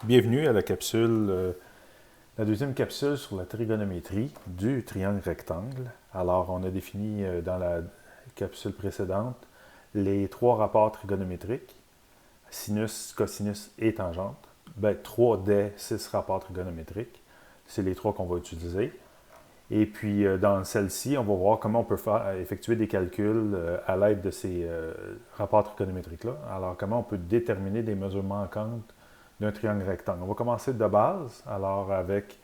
Bienvenue à la deuxième capsule sur la trigonométrie du triangle rectangle. Alors, on a défini dans la capsule précédente les trois rapports trigonométriques, sinus, cosinus et tangente. Ben, 3 des 6 rapports trigonométriques. C'est les trois qu'on va utiliser. Et puis, dans celle-ci, on va voir comment on peut effectuer des calculs à l'aide de ces rapports trigonométriques-là. Alors, comment on peut déterminer des mesures manquantes d'un triangle rectangle. On va commencer de base, alors avec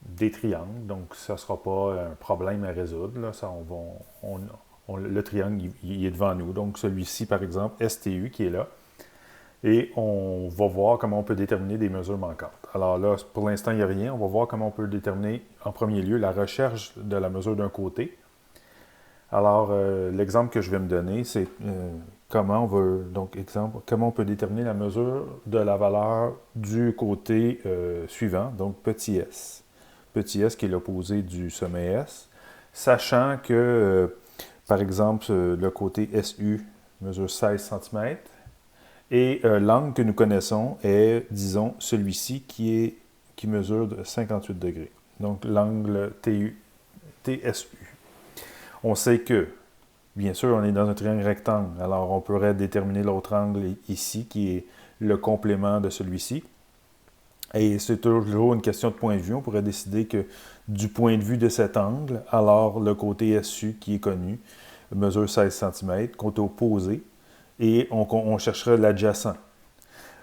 des triangles, donc ça ne sera pas un problème à résoudre. Là. Ça, le triangle, il est devant nous. Donc celui-ci, par exemple, STU, qui est là. Et on va voir comment on peut déterminer des mesures manquantes. Alors là, pour l'instant, il n'y a rien. On va voir comment on peut déterminer, en premier lieu, la recherche de la mesure d'un côté. Alors, l'exemple que je vais me donner, c'est comment on peut déterminer la mesure de la valeur du côté suivant, donc petit s. Petit s qui est l'opposé du sommet S, sachant que, par exemple, le côté SU mesure 16 cm et l'angle que nous connaissons est, disons, celui-ci qui mesure 58 degrés. Donc, l'angle TSU. On sait que, bien sûr, on est dans un triangle rectangle, alors on pourrait déterminer l'autre angle ici, qui est le complément de celui-ci. Et c'est toujours une question de point de vue. On pourrait décider que du point de vue de cet angle, alors le côté SU, qui est connu, mesure 16 cm, côté opposé, et on chercherait l'adjacent.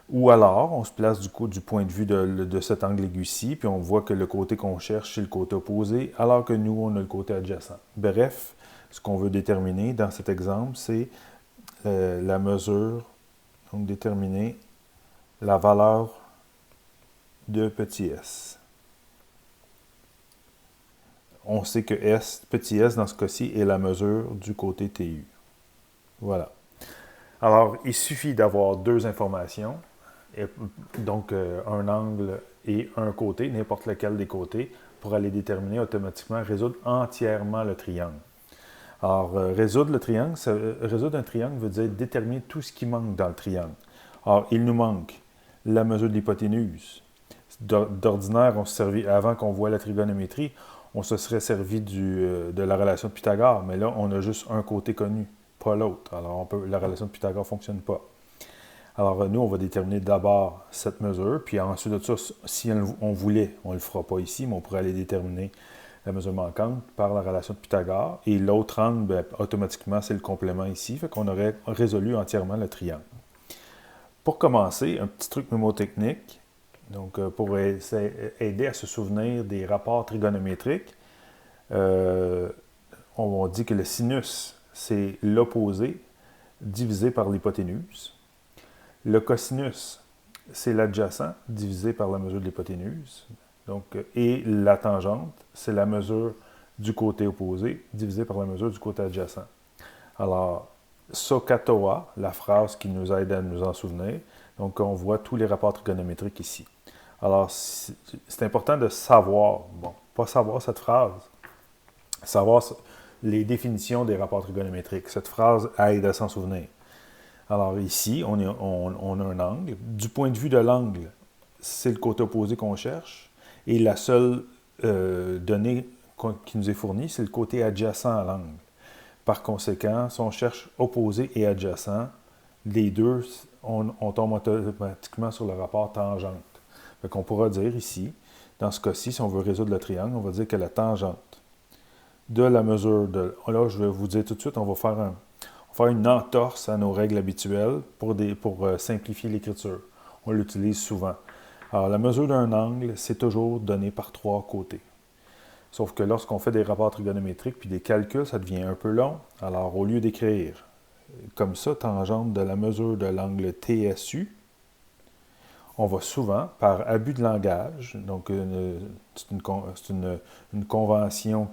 Ou alors, on se place du point de vue de cet angle aigu-ci, puis on voit que le côté qu'on cherche, c'est le côté opposé, alors que nous, on a le côté adjacent. Bref, ce qu'on veut déterminer dans cet exemple, c'est la mesure, donc déterminer la valeur de petit s. On sait que petit s, dans ce cas-ci, est la mesure du côté TU. Voilà. Alors, il suffit d'avoir deux informations. Donc, un angle et un côté, n'importe lequel des côtés, pour aller déterminer automatiquement, résoudre entièrement le triangle. Alors, résoudre un triangle veut dire déterminer tout ce qui manque dans le triangle. Alors, il nous manque la mesure de l'hypoténuse. D'ordinaire, avant qu'on voit la trigonométrie, on se serait servi de la relation de Pythagore, mais là, on a juste un côté connu, pas l'autre. Alors, la relation de Pythagore ne fonctionne pas. Alors, nous, on va déterminer d'abord cette mesure, puis ensuite de ça, si on voulait, on ne le fera pas ici, mais on pourrait aller déterminer la mesure manquante par la relation de Pythagore. Et l'autre angle, bien, automatiquement, c'est le complément ici, fait qu'on aurait résolu entièrement le triangle. Pour commencer, un petit truc mnémotechnique, donc pour aider à se souvenir des rapports trigonométriques, on dit que le sinus, c'est l'opposé divisé par l'hypoténuse. Le cosinus, c'est l'adjacent divisé par la mesure de l'hypoténuse. Donc, et la tangente, c'est la mesure du côté opposé divisé par la mesure du côté adjacent. Alors, SOHCAHTOA, la phrase qui nous aide à nous en souvenir. Donc, on voit tous les rapports trigonométriques ici. Alors, c'est important de savoir, pas savoir cette phrase, savoir les définitions des rapports trigonométriques. Cette phrase aide à s'en souvenir. Alors ici, on a un angle. Du point de vue de l'angle, c'est le côté opposé qu'on cherche. Et la seule donnée qui nous est fournie, c'est le côté adjacent à l'angle. Par conséquent, si on cherche opposé et adjacent, les deux, on tombe automatiquement sur le rapport tangente. Donc on pourra dire ici, dans ce cas-ci, si on veut résoudre le triangle, on va dire que la tangente de la mesure de... Là, je vais vous dire tout de suite, on va faire une entorse à nos règles habituelles pour simplifier l'écriture. On l'utilise souvent. Alors, la mesure d'un angle, c'est toujours donné par trois côtés. Sauf que lorsqu'on fait des rapports trigonométriques puis des calculs, ça devient un peu long. Alors, au lieu d'écrire comme ça, tangente de la mesure de l'angle TSU, on va souvent, par abus de langage, donc c'est une convention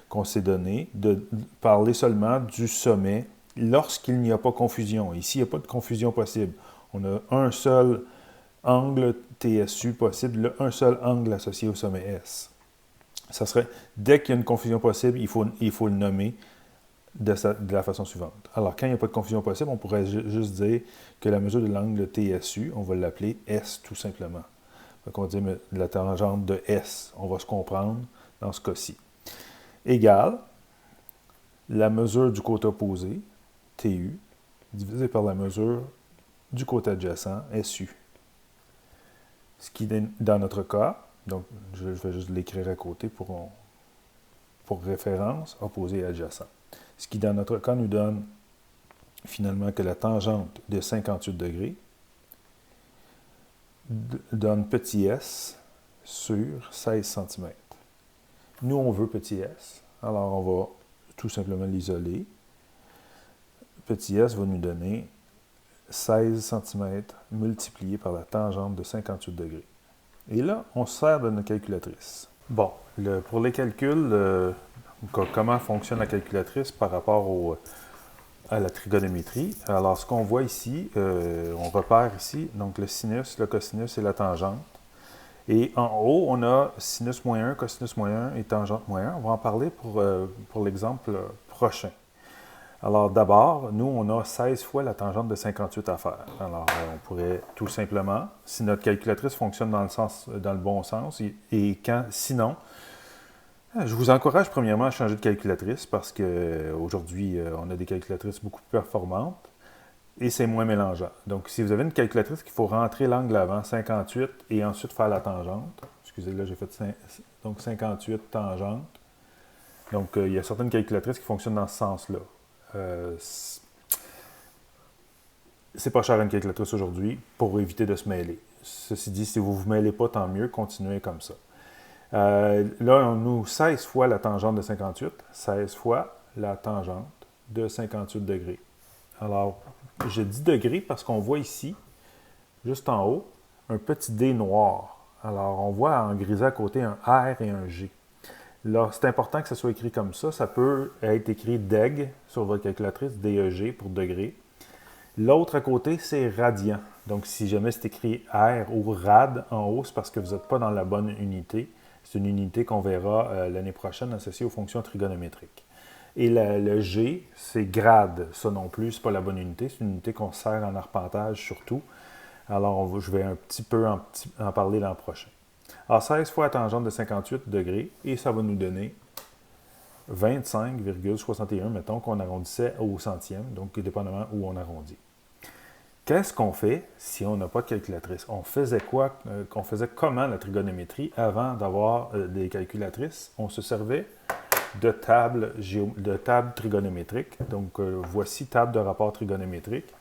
qu'on s'est donnée, de parler seulement du sommet lorsqu'il n'y a pas confusion. Ici, il n'y a pas de confusion possible. On a un seul angle TSU possible, un seul angle associé au sommet S. Ça serait, dès qu'il y a une confusion possible, il faut le nommer de la façon suivante. Alors, quand il n'y a pas de confusion possible, on pourrait juste dire que la mesure de l'angle TSU, on va l'appeler S tout simplement. Donc, on va dire la tangente de S. On va se comprendre dans ce cas-ci. Égale la mesure du côté opposé, TU, divisé par la mesure du côté adjacent, SU. Ce qui, dans notre cas, donc je vais juste l'écrire à côté pour référence, opposé et adjacent. Ce qui, dans notre cas, nous donne finalement que la tangente de 58 degrés donne petit s sur 16 cm. Nous, on veut petit s, alors on va tout simplement l'isoler. Petit s va nous donner 16 cm multiplié par la tangente de 58 degrés. Et là, on se sert de notre calculatrice. Bon, pour les calculs, comment fonctionne la calculatrice par rapport à la trigonométrie. Alors, ce qu'on voit ici, on repère ici, donc le sinus, le cosinus et la tangente. Et en haut, on a sinus moins 1, cosinus moins 1 et tangente moins 1. On va en parler pour l'exemple prochain. Alors d'abord, nous, on a 16 fois la tangente de 58 à faire. Alors, on pourrait tout simplement, si notre calculatrice fonctionne dans le bon sens, sinon, je vous encourage premièrement à changer de calculatrice parce qu'aujourd'hui, on a des calculatrices beaucoup plus performantes et c'est moins mélangeant. Donc, si vous avez une calculatrice qu'il faut rentrer l'angle avant, 58, et ensuite faire la tangente, excusez, là j'ai fait 58 tangente. Donc, il y a certaines calculatrices qui fonctionnent dans ce sens-là. C'est pas cher une calculatrice aujourd'hui pour éviter de se mêler. Ceci dit, si vous ne vous mêlez pas, tant mieux, continuez comme ça. Là, on nous 16 fois la tangente de 58, 16 fois la tangente de 58 degrés. Alors, je dis degrés parce qu'on voit ici, juste en haut, un petit D noir. Alors, on voit en grisé à côté un R et un G. Là, c'est important que ça soit écrit comme ça. Ça peut être écrit DEG sur votre calculatrice, DEG pour degré. L'autre à côté, c'est radian. Donc, si jamais c'est écrit R ou rad en haut, c'est parce que vous n'êtes pas dans la bonne unité. C'est une unité qu'on verra l'année prochaine associée aux fonctions trigonométriques. Et le G, c'est grade. Ça non plus, ce n'est pas la bonne unité. C'est une unité qu'on sert en arpentage surtout. Alors, je vais un petit peu en parler l'an prochain. Alors, 16 fois la tangente de 58 degrés, et ça va nous donner 25,61, mettons qu'on arrondissait au centième, donc dépendamment où on arrondit. Qu'est-ce qu'on fait si on n'a pas de calculatrice? On faisait quoi? On faisait comment la trigonométrie avant d'avoir des calculatrices? On se servait de tables trigonométriques. Donc, voici table de rapport trigonométrique.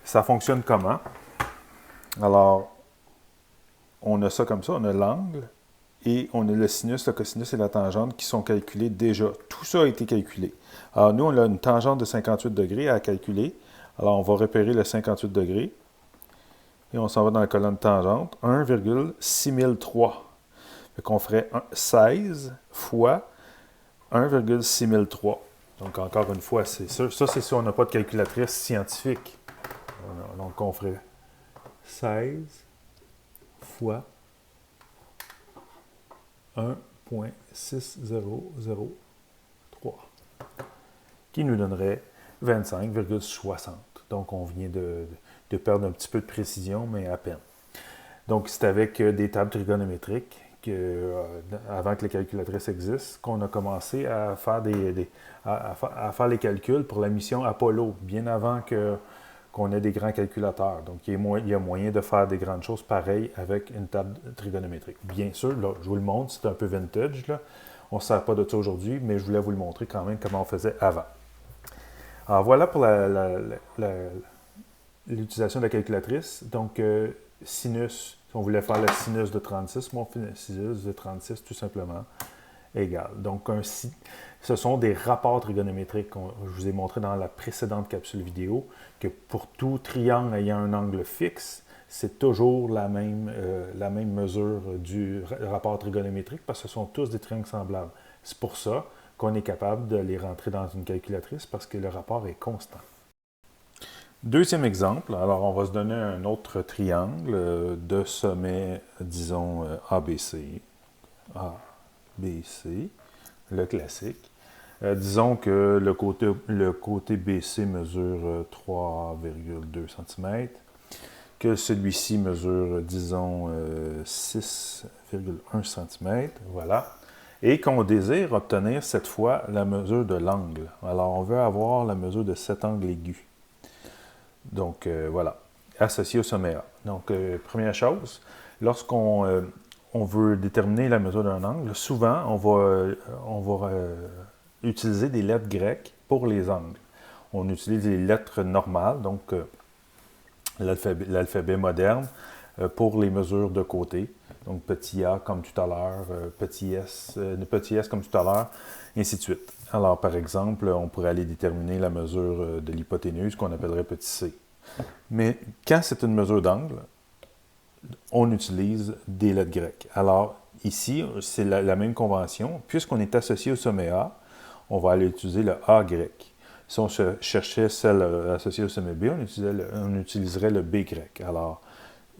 Ça fonctionne comment? Alors, on a ça comme ça, on a l'angle et on a le sinus, le cosinus et la tangente qui sont calculés déjà. Tout ça a été calculé. Alors, nous, on a une tangente de 58 degrés à calculer. Alors, on va repérer le 58 degrés et on s'en va dans la colonne tangente, 1,6003. Fait qu'on ferait 16 fois 1,6003. Donc, encore une fois, c'est ça. Ça, c'est si on n'a pas de calculatrice scientifique. Donc, on ferait 16 fois 1,6003, qui nous donnerait 25,60. Donc, on vient de perdre un petit peu de précision, mais à peine. Donc, c'est avec des tables trigonométriques, avant que les calculatrices existent, qu'on a commencé à faire, à faire les calculs pour la mission Apollo, bien avant qu'on ait des grands calculateurs. Donc, il y a moyen de faire des grandes choses pareilles avec une table trigonométrique. Bien sûr, là, je vous le montre, c'est un peu vintage, là. On ne se sert pas de ça aujourd'hui, mais je voulais vous le montrer quand même comment on faisait avant. Alors, voilà pour l'utilisation de la calculatrice. Donc, sinus, si on voulait faire le sinus de 36, mon sinus de 36, tout simplement, égal. Donc, ce sont des rapports trigonométriques que je vous ai montré dans la précédente capsule vidéo, que pour tout triangle ayant un angle fixe, c'est toujours la même mesure du rapport trigonométrique parce que ce sont tous des triangles semblables. C'est pour ça qu'on est capable de les rentrer dans une calculatrice parce que le rapport est constant. Deuxième exemple, alors on va se donner un autre triangle de sommet, disons ABC, ABC, le classique. Disons que le côté BC mesure 3,2 cm, que celui-ci mesure, disons, 6,1 cm. Voilà. Et qu'on désire obtenir cette fois la mesure de l'angle. Alors, on veut avoir la mesure de cet angle aigu. Donc, voilà, associé au sommet A. Donc, première chose, lorsqu'on on veut déterminer la mesure d'un angle, souvent, on va utiliser des lettres grecques pour les angles. On utilise les lettres normales, donc l'alphabet moderne, pour les mesures de côté. Donc petit a comme tout à l'heure, petit s comme tout à l'heure, et ainsi de suite. Alors par exemple, on pourrait aller déterminer la mesure de l'hypoténuse qu'on appellerait petit c. Mais quand c'est une mesure d'angle, on utilise des lettres grecques. Alors ici, c'est la même convention. Puisqu'on est associé au sommet A, on va aller utiliser le A grec. Si on cherchait celle associée au sommet B, on utiliserait le B grec. Alors,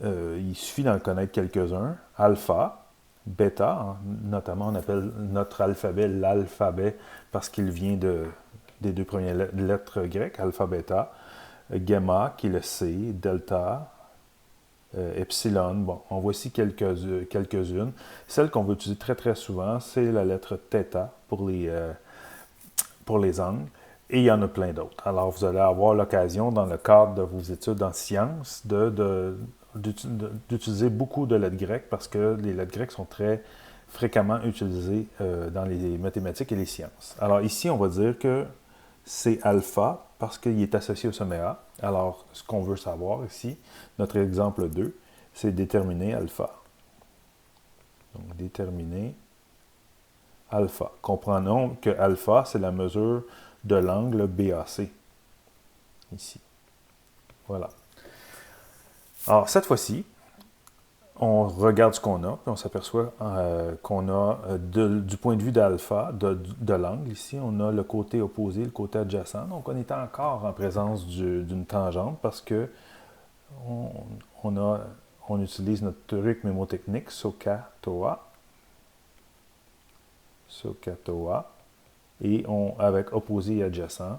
il suffit d'en connaître quelques-uns. Alpha, bêta, hein, notamment on appelle notre alphabet l'alphabet parce qu'il vient des deux premières lettres grecques, alpha, bêta. Gamma, qui est le C, delta, epsilon. Bon, en voici quelques-unes. Celle qu'on va utiliser très très souvent, c'est la lettre θ pour les angles. Et il y en a plein d'autres. Alors, vous allez avoir l'occasion, dans le cadre de vos études en sciences, d'utiliser beaucoup de lettres grecques parce que les lettres grecques sont très fréquemment utilisées dans les mathématiques et les sciences. Alors ici, on va dire que c'est alpha parce qu'il est associé au sommet A. Alors, ce qu'on veut savoir ici, notre exemple 2, c'est déterminer alpha. Donc, déterminer alpha. Comprenons que alpha, c'est la mesure de l'angle BAC. Ici. Voilà. Alors, cette fois-ci, on regarde ce qu'on a, puis on s'aperçoit qu'on a, du point de vue d'alpha, de l'angle, ici, on a le côté opposé, le côté adjacent. Donc, on est encore en présence d'une tangente parce que on utilise notre truc mémotechnique, SOHCAHTOA. SOHCAHTOA. Et avec opposé et adjacent,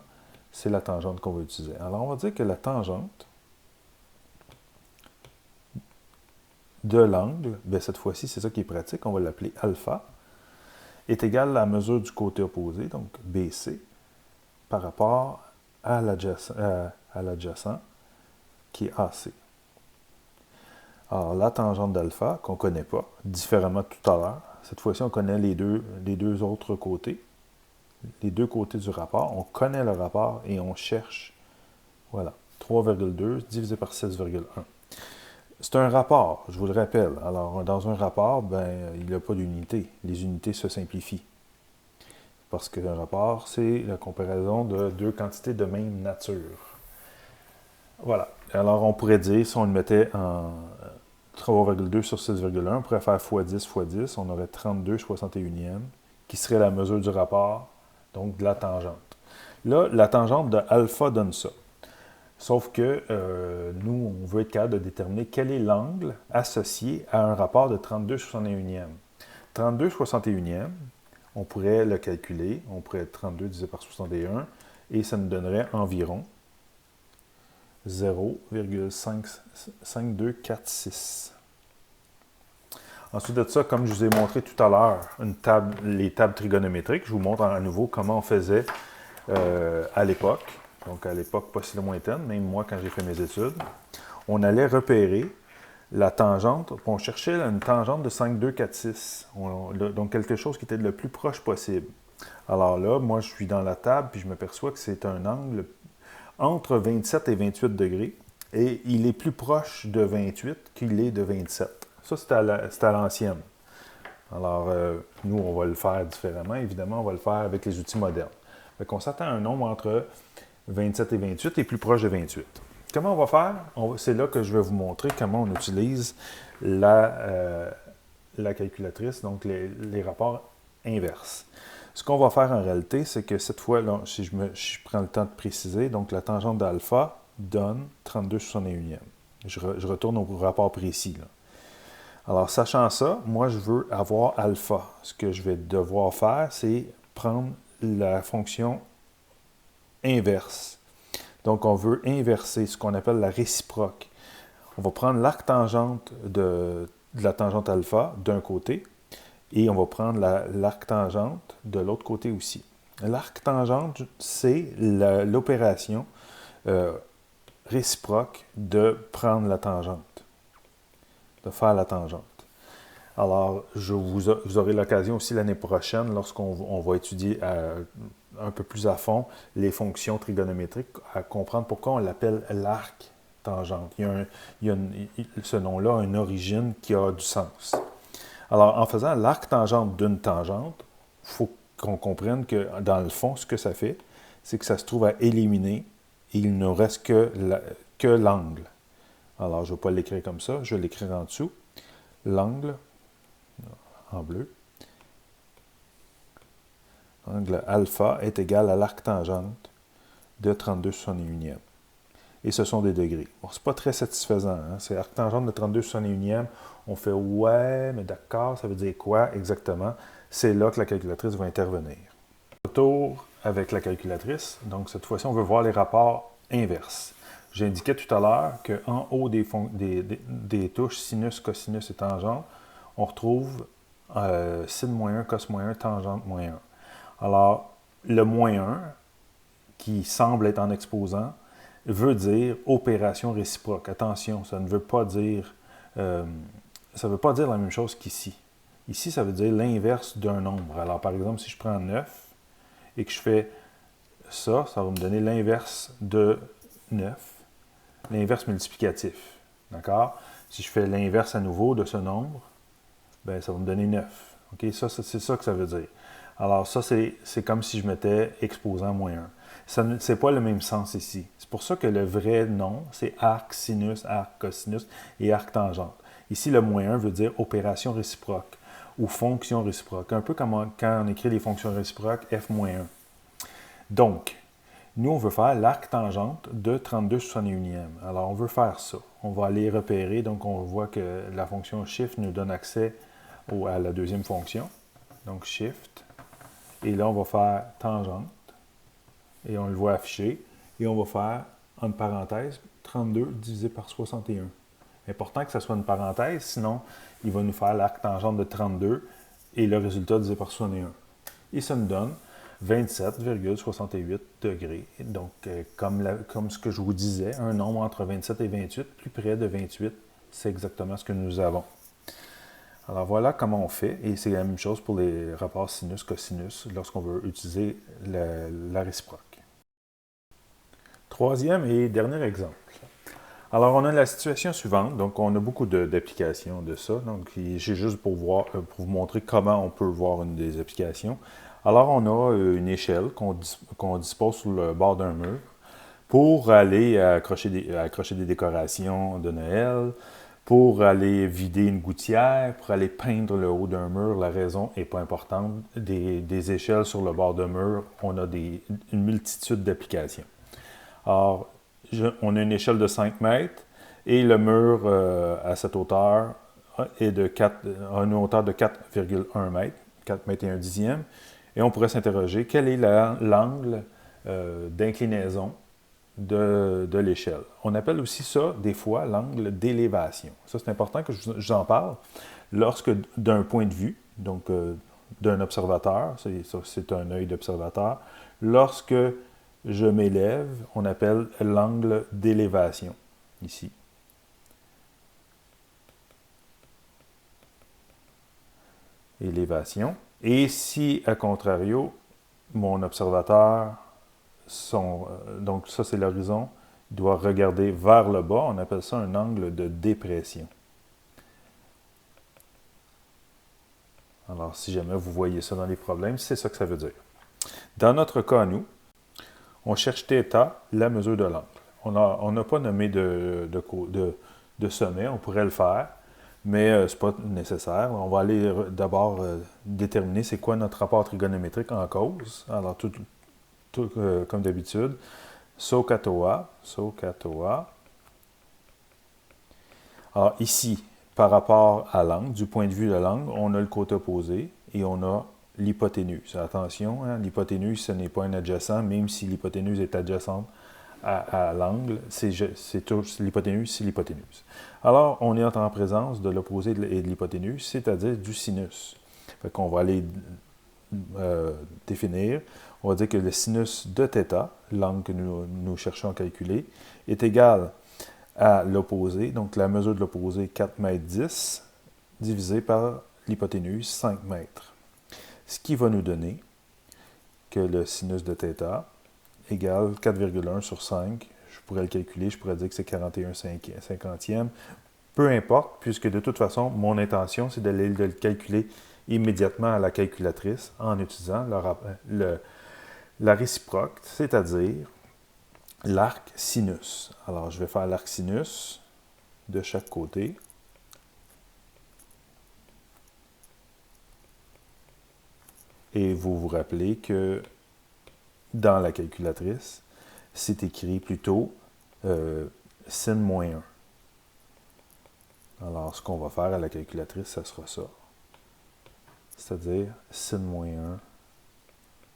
c'est la tangente qu'on va utiliser. Alors, on va dire que la tangente de l'angle, bien cette fois-ci, c'est ça qui est pratique, on va l'appeler alpha, est égale à la mesure du côté opposé, donc BC, par rapport à l'adjacent, qui est AC. Alors, la tangente d'alpha, qu'on ne connaît pas, différemment de tout à l'heure, cette fois-ci, on connaît les deux autres côtés, les deux côtés du rapport, on connaît le rapport et on cherche, voilà, 3,2 divisé par 6,1. C'est un rapport, je vous le rappelle. Alors, dans un rapport, il n'y a pas d'unité. Les unités se simplifient. Parce qu'un rapport, c'est la comparaison de deux quantités de même nature. Voilà. Alors, on pourrait dire, si on le mettait en 3,2 sur 6,1, on pourrait faire x10 x 10, on aurait 32/61e, qui serait la mesure du rapport, donc de la tangente. Là, la tangente de alpha donne ça. Sauf que nous, on veut être capable de déterminer quel est l'angle associé à un rapport de 32/61e. 32/61e, on pourrait le calculer. On pourrait être 32 divisé par 61 et ça nous donnerait environ 0,5246. Ensuite de ça, comme je vous ai montré tout à l'heure, les tables trigonométriques, je vous montre à nouveau comment on faisait à l'époque. Donc, à l'époque pas si lointaine, même moi, quand j'ai fait mes études, on allait repérer la tangente, on cherchait une tangente de 5,246, donc quelque chose qui était le plus proche possible. Alors là, moi, je suis dans la table, puis je m'aperçois que c'est un angle entre 27 et 28 degrés, et il est plus proche de 28 qu'il est de 27. Ça, c'est à l'ancienne. Alors, nous, on va le faire différemment. Évidemment, on va le faire avec les outils modernes. Fait qu'on s'attend à un nombre entre 27 et 28 est plus proche de 28. Comment on va faire? C'est là que je vais vous montrer comment on utilise la calculatrice, donc les rapports inverses. Ce qu'on va faire en réalité, c'est que cette fois, là, si je prends le temps de préciser, donc la tangente d'alpha donne 32/61e. Je retourne au rapport précis, là. Alors, sachant ça, moi, je veux avoir alpha. Ce que je vais devoir faire, c'est prendre la fonction inverse. Donc, on veut inverser ce qu'on appelle la réciproque. On va prendre l'arc-tangente de la tangente alpha d'un côté et on va prendre l'arc-tangente de l'autre côté aussi. L'arc-tangente, c'est l'opération réciproque de prendre la tangente, de faire la tangente. Alors, vous aurez l'occasion aussi l'année prochaine, lorsqu'on va étudier un peu plus à fond les fonctions trigonométriques, à comprendre pourquoi on l'appelle l'arc tangente. Ce nom-là a une origine qui a du sens. Alors, en faisant l'arc tangente d'une tangente, il faut qu'on comprenne que, dans le fond, ce que ça fait, c'est que ça se trouve à éliminer et il ne reste que l'angle. Alors, je ne vais pas l'écrire comme ça, je vais l'écrire en dessous. L'angle, en bleu, l'angle alpha est égal à l'arc tangente de 32/61e. Et ce sont des degrés. Bon, ce n'est pas très satisfaisant. Hein? C'est arc tangente de 32/61e. On fait « ouais, mais d'accord, ça veut dire quoi exactement? » C'est là que la calculatrice va intervenir. Retour avec la calculatrice. Donc, cette fois-ci, on veut voir les rapports inverses. J'indiquais tout à l'heure qu'en haut des touches sinus, cosinus et tangente, on retrouve sin -1, cos -1, tangente -1. Alors, le -1, qui semble être en exposant, veut dire opération réciproque. Attention, ça ne veut pas dire, la même chose qu'ici. Ici, ça veut dire l'inverse d'un nombre. Alors, par exemple, si je prends 9 et que je fais ça, ça va me donner l'inverse de 9, l'inverse multiplicatif. D'accord? Si je fais l'inverse à nouveau de ce nombre, ben, ça va me donner 9. Okay? Ça, c'est ça que ça veut dire. Alors, ça, c'est comme si je mettais exposant -1. Ce n'est pas le même sens ici. C'est pour ça que le vrai nom, c'est arc sinus, arc cosinus et arc tangente. Ici, le -1 veut dire opération réciproque ou fonction réciproque. Un peu comme quand on écrit les fonctions réciproques, f-1. Donc, nous, on veut faire l'arc tangente de 32/61e. Alors, on veut faire ça. On va aller repérer. Donc, on voit que la fonction shift nous donne accès à la deuxième fonction. Donc, shift. Et là, on va faire tangente. Et on le voit affiché. Et on va faire, entre parenthèses, 32 divisé par 61. Important que ce soit une parenthèse, sinon, il va nous faire l'arc tangente de 32 et le résultat divisé par 61. Et ça nous donne 27,68 degrés. Donc, comme ce que je vous disais, un nombre entre 27 et 28, plus près de 28, c'est exactement ce que nous avons. Alors, voilà comment on fait. Et c'est la même chose pour les rapports sinus-cosinus lorsqu'on veut utiliser la réciproque. Troisième et dernier exemple. Alors, on a la situation suivante. Donc, on a beaucoup d'applications de ça. Donc, j'ai juste pour vous montrer comment on peut voir une des applications. Alors, on a une échelle qu'on dispose sur le bord d'un mur pour aller accrocher des décorations de Noël, pour aller vider une gouttière, pour aller peindre le haut d'un mur. La raison n'est pas importante. Des échelles sur le bord de mur, on a une multitude d'applications. Alors, on a une échelle de 5 mètres et le mur à cette hauteur a une hauteur de 4,1 mètres, 4 mètres et 1 dixième. Et on pourrait s'interroger, quel est l'angle d'inclinaison de l'échelle? On appelle aussi ça, des fois, l'angle d'élévation. Ça, c'est important que j'en parle. Lorsque, d'un point de vue, donc d'un observateur, c'est un œil d'observateur, lorsque je m'élève, on appelle l'angle d'élévation, ici. Élévation. Et si, à contrario, mon observateur, donc ça c'est l'horizon, doit regarder vers le bas, on appelle ça un angle de dépression. Alors, si jamais vous voyez ça dans les problèmes, c'est ça que ça veut dire. Dans notre cas, nous, on cherche θ, la mesure de l'angle. On n'a pas nommé de sommet, on pourrait le faire, mais ce n'est pas nécessaire. On va aller d'abord déterminer c'est quoi notre rapport trigonométrique en cause. Alors, tout comme d'habitude, SOHCAHTOA. Alors, ici, par rapport à l'angle, du point de vue de l'angle, on a le côté opposé et on a l'hypoténuse. Attention, hein, l'hypoténuse, ce n'est pas un adjacent, même si l'hypoténuse est adjacente à l'angle, l'hypoténuse, c'est l'hypoténuse. Alors, on est en présence de l'opposé et de l'hypoténuse, c'est-à-dire du sinus. Fait qu'on va aller définir, on va dire que le sinus de θ, l'angle que nous cherchons à calculer, est égal à l'opposé, donc la mesure de l'opposé 4 mètres 10, divisé par l'hypoténuse 5 mètres. Ce qui va nous donner que le sinus de θ égale 4,1 sur 5. Je pourrais le calculer, je pourrais dire que c'est 41 cinquantième. Peu importe, puisque de toute façon, mon intention, c'est de le calculer immédiatement à la calculatrice en utilisant la réciproque, c'est-à-dire l'arc sinus. Alors, je vais faire l'arc sinus de chaque côté. Et vous vous rappelez que dans la calculatrice, c'est écrit plutôt sin moins 1. Alors, ce qu'on va faire à la calculatrice, ça sera ça. C'est-à-dire sin moins 1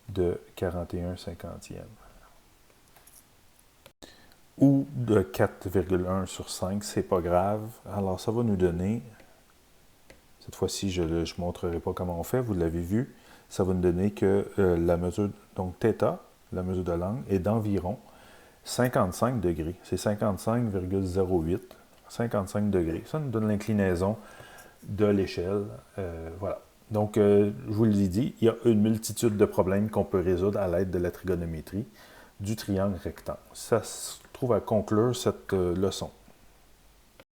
de 41 cinquantième. Ou de 4,1 sur 5, c'est pas grave. Alors, ça va nous donner, cette fois-ci, je ne montrerai pas comment on fait, vous l'avez vu, ça va nous donner que la mesure, donc θ, la mesure de l'angle, est d'environ 55 degrés. C'est 55,08. 55 degrés. Ça nous donne l'inclinaison de l'échelle. Voilà. Donc, je vous l'ai dit, il y a une multitude de problèmes qu'on peut résoudre à l'aide de la trigonométrie du triangle rectangle. Ça se trouve à conclure cette leçon.